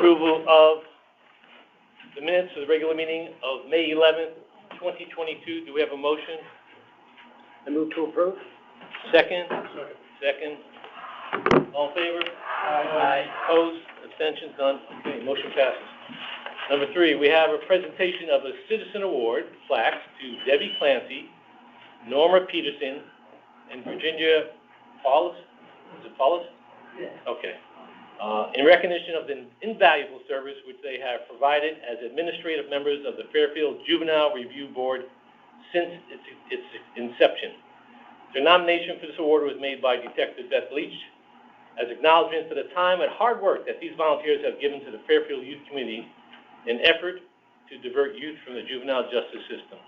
approval of the minutes of the regular meeting of May 11th, 2022. Do we have a motion? I move to approve. Second? Second. All in favor? Aye. Opposed? Abstentions? None? Okay, motion passes. Number 3, we have a presentation of a Citizen Award plaque to Debbie Clancy, Norma Peterson, and Virginia Paulus. Is it Paulus? Yes. Okay. In recognition of the invaluable service which they have provided as administrative members of the Fairfield Juvenile Review Board since its inception. Their nomination for this award was made by Detective Beth Leach as acknowledgement for the time and hard work that these volunteers have given to the Fairfield youth community in effort to divert youth from the juvenile justice system.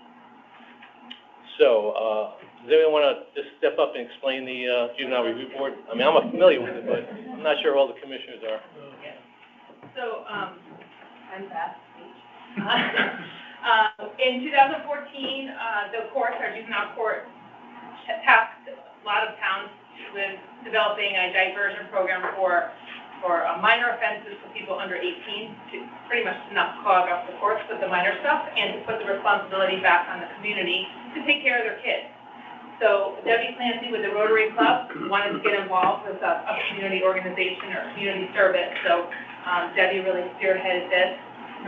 So, does anyone want to just step up and explain the Juvenile Review Board? I mean, I'm familiar with it, but I'm not sure all the commissioners are. Yeah. So, I'm Beth. In 2014, the courts, our juvenile court, tasked a lot of towns with developing a diversion program for minor offenses for people under 18, to pretty much not clog up the courts with the minor stuff, and to put the responsibility back on the community to take care of their kids. So Debbie Clancy with the Rotary Club wanted to get involved with a community organization or community service. So Debbie really spearheaded this.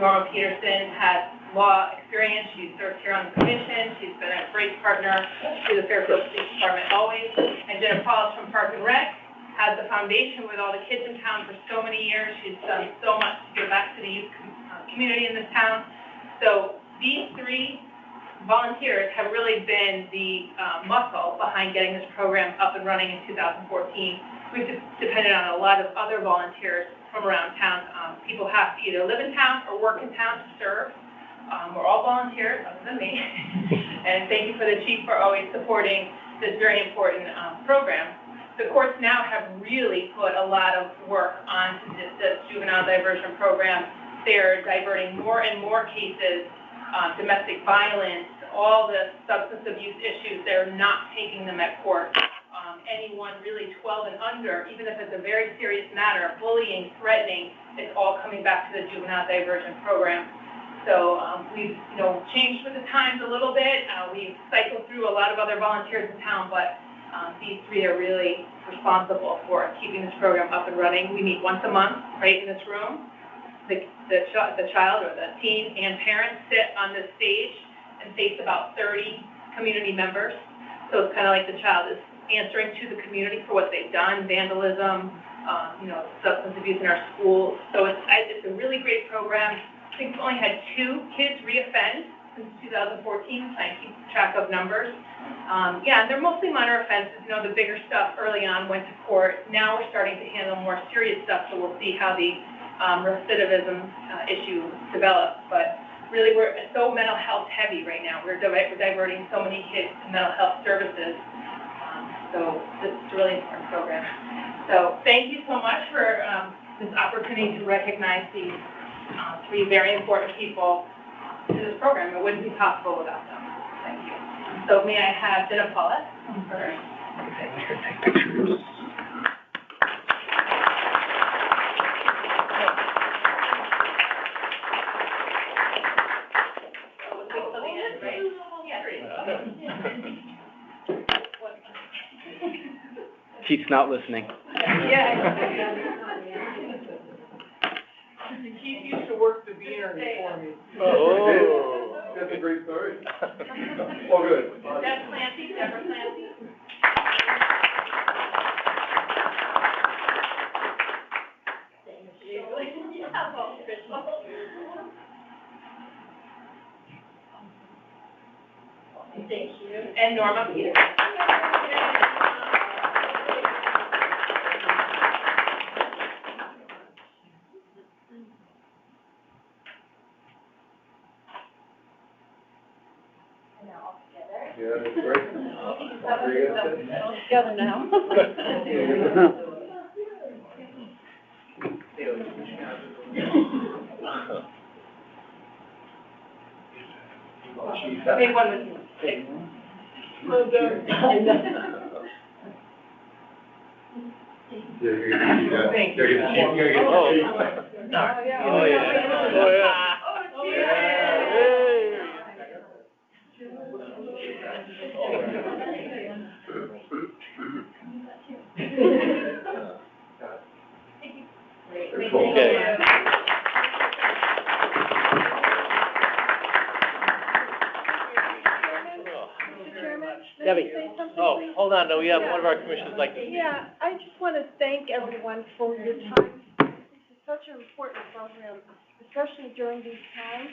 Norma Peterson has law experience. She's served here on the commission. She's been a great partner to the Fairfield Police Department always. And Jenna Paulus from Park and Rec has the foundation with all the kids in town for so many years. She's done so much to give back to the youth community in this town. So these 3 volunteers have really been the muscle behind getting this program up and running in 2014. We've depended on a lot of other volunteers from around town. People have to either live in town or work in town to serve. We're all volunteers, other than me. And thank you for the chief for always supporting this very important program. The courts now have really put a lot of work onto this juvenile diversion program. They're diverting more and more cases, domestic violence, all the substance abuse issues. They're not taking them at court. Anyone really 12 and under, even if it's a very serious matter, bullying, threatening, it's all coming back to the juvenile diversion program. So we've changed with the times a little bit. We've cycled through a lot of other volunteers in town, but these 3 are really responsible for keeping this program up and running. We meet once a month right in this room. The child or the teen and parents sit on this stage and face about 30 community members. So it's kind of like the child is answering to the community for what they've done, vandalism, substance abuse in our schools. So it's a really great program. I think we've only had 2 kids reoffend since 2014, I keep track of numbers. And they're mostly minor offenses. The bigger stuff early on went to court. Now we're starting to handle more serious stuff, so we'll see how the recidivism issue develops. But really, we're so mental health heavy right now. We're diverting so many kids to mental health services. So this is a really important program. So thank you so much for this opportunity to recognize these 3 very important people to this program. It wouldn't be possible without them. Thank you. So may I have Jenna Paulus first? Take pictures. Keith's not listening. Yeah. Keith used to work the beaner for me. Oh. That's a great story. Oh, good. Deb Clancy, Deborah Clancy. Thank you. Thank you. And Norma Peterson. Yeah, that's great. Together now. Take one with me. Take one. Well done. Yeah, you're gonna keep that. Thank You're you. gonna keep. Oh, yeah. Oh, yeah. Oh, yeah. Oh, Okay. Mr. Chairman, may I Debbie. say something, Oh, please? hold on, no, we have one of our commissioners like to speak. Yeah, I just want to thank everyone for your time. This is such an important program, especially during these times,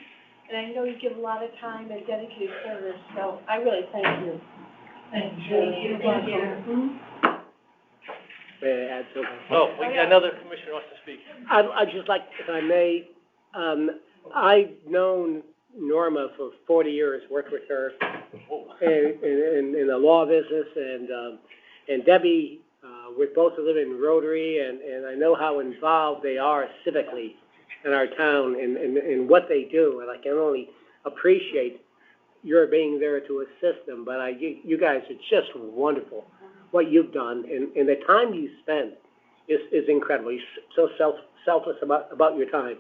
and I know you give a lot of time and dedicated service, so I really thank you. Thank you. Thank you. May I add something? Oh, we got another commissioner wants to speak. I'd just like, if I may, I've known Norma for 40 years, worked with her in the law business, and Debbie, we both live in Rotary, and I know how involved they are civically in our town in what they do, and I can only appreciate your being there to assist them, but you guys, it's just wonderful what you've done, and the time you spend is incredible. You're so selfless about your time.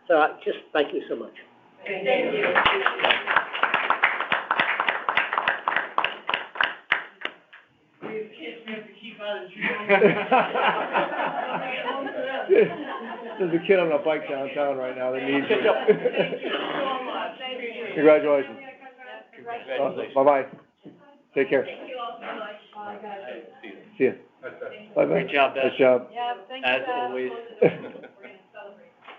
So just thank you so much. Thank you. We have kids we have to keep out of jail. There's a kid on a bike downtown right now that needs you. Thank you so much. Thank you. Congratulations. Congratulations. Bye-bye. Take care. Thank you all so much. See ya. Bye-bye. Great job, Beth. Nice job. Yeah, thank you, As Beth. always. We're gonna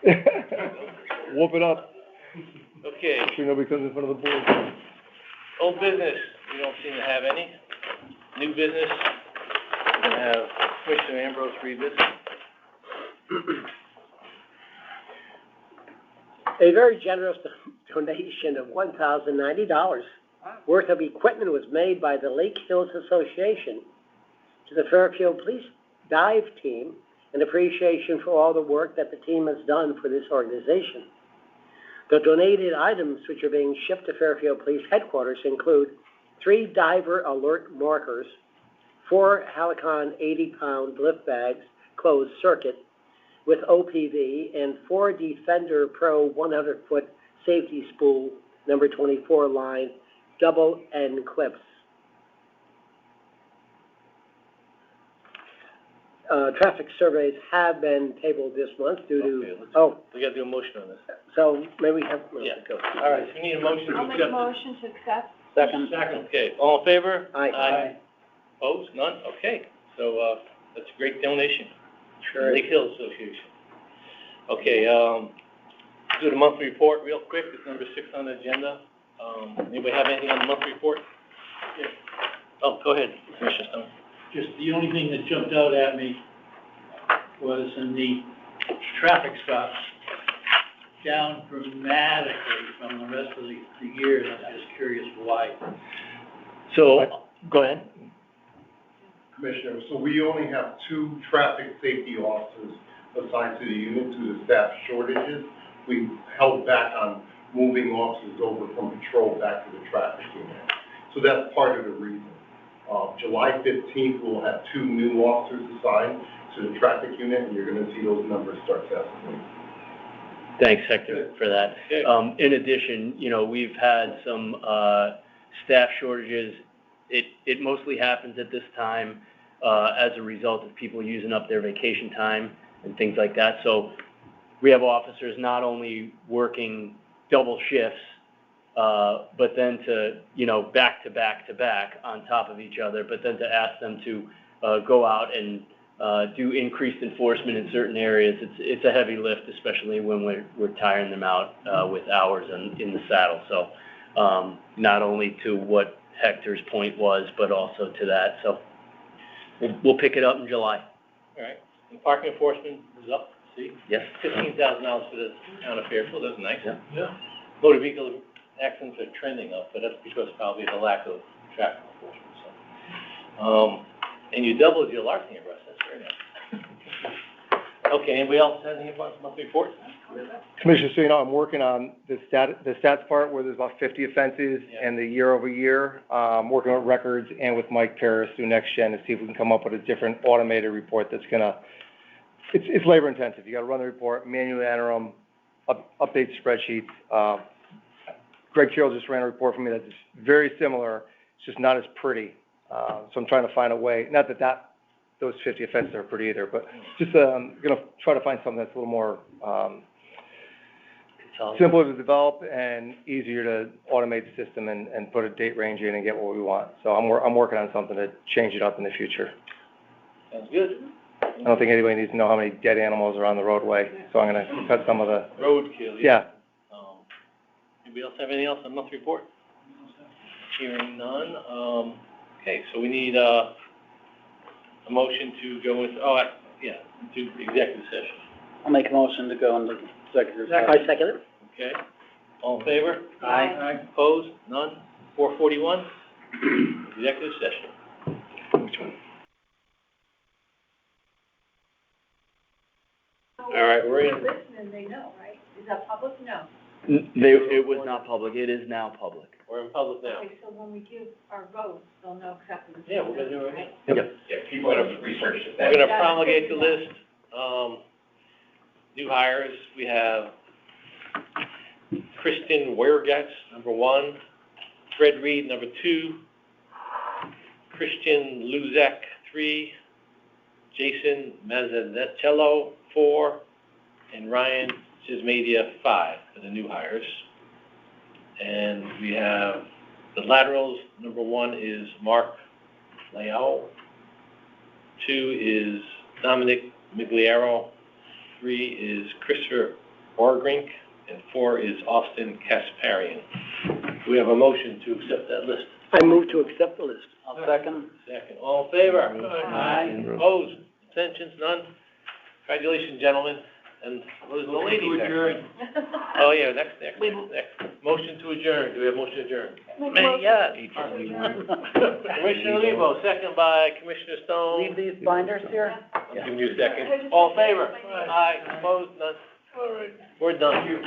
celebrate. Whoop it up. Okay, So nobody comes in front of the board. old business, we don't seem to have any. New business, we have Commissioner Ambrose read this. A very generous donation of $1,090 worth of equipment was made by the Lake Hills Association to the Fairfield Police Dive Team in appreciation for all the work that the team has done for this organization. The donated items which are being shipped to Fairfield Police Headquarters include 3 diver alert markers, 4 Helicon 80-pound lift bags, closed circuit, with OPV, and 4 Defender Pro 100-foot safety spool, number 24 line, double end clips. Traffic surveys have been tabled this month due Okay, to, we gotta do a motion on this. so maybe we have, Yeah, go. All right, so we need a motion to I'll make accept. a motion to accept. Second. Second, okay, all in favor? Aye. Opposed, none, okay, so, that's a great donation. Sure. Lake Hills Association. Okay, do the monthly report real quick, it's number 6 on the agenda. Anybody have anything on the monthly report? Yeah. Oh, go ahead, Commissioner Stone. Just the only thing that jumped out at me was in the traffic stops, down dramatically from the rest of the year, and I'm just curious why. So, go ahead. Commissioner, so we only have 2 traffic safety officers assigned to the unit due to staff shortages. We held back on moving officers over from patrol back to the traffic unit. So that's part of the reason. July 15th, we'll have 2 new officers assigned to the traffic unit, and you're gonna see those numbers start to escalate. Thanks, Hector, for that. Okay. In addition, we've had some staff shortages. It mostly happens at this time as a result of people using up their vacation time and things like that. So we have officers not only working double shifts, but then to, back to back to back on top of each other, but then to ask them to go out and do increased enforcement in certain areas. It's a heavy lift, especially when we're tiring them out with hours in the saddle. So not only to what Hector's point was, but also to that. So we'll pick it up in July. All right, and parking enforcement is up, see? Yes. $15,000 for the town of Fairfield, that's nice. Yeah. Motor vehicle accidents are trending up, but that's because probably of the lack of traffic enforcement, so. And you doubled your larceny arrest, that's very nice. Okay, anybody else have anything about the monthly report? Commissioner, so I'm working on the stats part where there's about 50 offenses and the year over year. Working with records and with Mike Paris through Next Gen to see if we can come up with a different automated report that's gonna it's labor intensive. You gotta run the report, manually enter them, update spreadsheets. Greg Carroll just ran a report for me that's very similar, it's just not as pretty. So I'm trying to find a way, not that those 50 offenses are pretty either, but just, gonna try to find something that's a little more, simpler to develop and easier to automate the system and put a date range in and get what we want. So I'm working on something to change it up in the future. Sounds good. I don't think anybody needs to know how many dead animals are on the roadway, so I'm gonna cut some of the, Roadkill, yeah. Anybody else have anything else on monthly report? Hearing none, okay, so we need, a motion to go into, to executive session. I'll make a motion to go into executive session. I second it. Okay, all in favor? Aye. Opposed? None? 4:41, executive session. Which one? All right, we're in. Listening, they know, right? Is that public? No. It was not public, it is now public. We're in public now. Okay, so when we give our votes, they'll know exactly what's Yeah, we're gonna do it right now. Yep. Yeah, people have researched it. We're gonna promulgate the list. New hires, we have Kristen Weirgatz, number 1, Fred Reed, number 2, Christian Luzak, 3, Jason Mazzacello, 4, and Ryan Chismadia, 5 for the new hires. And we have the laterals, number 1 is Mark Leao, 2 is Dominic Migliaro, 3 is Christopher Orgrink, and 4 is Austin Kasparian. We have a motion to accept that list. I move to accept the list. I'll second. Second, all in favor? Aye. Opposed? Abstentions? None? Congratulations, gentlemen. And what is the lady To there? adjourn. Oh, yeah, next. Motion to adjourn. Do we have motion to adjourn? Commissioner Lebo, second by Commissioner Stone. Leave these binders here? I'm giving you a second. All in favor? Aye. Opposed? None? All right. We're done.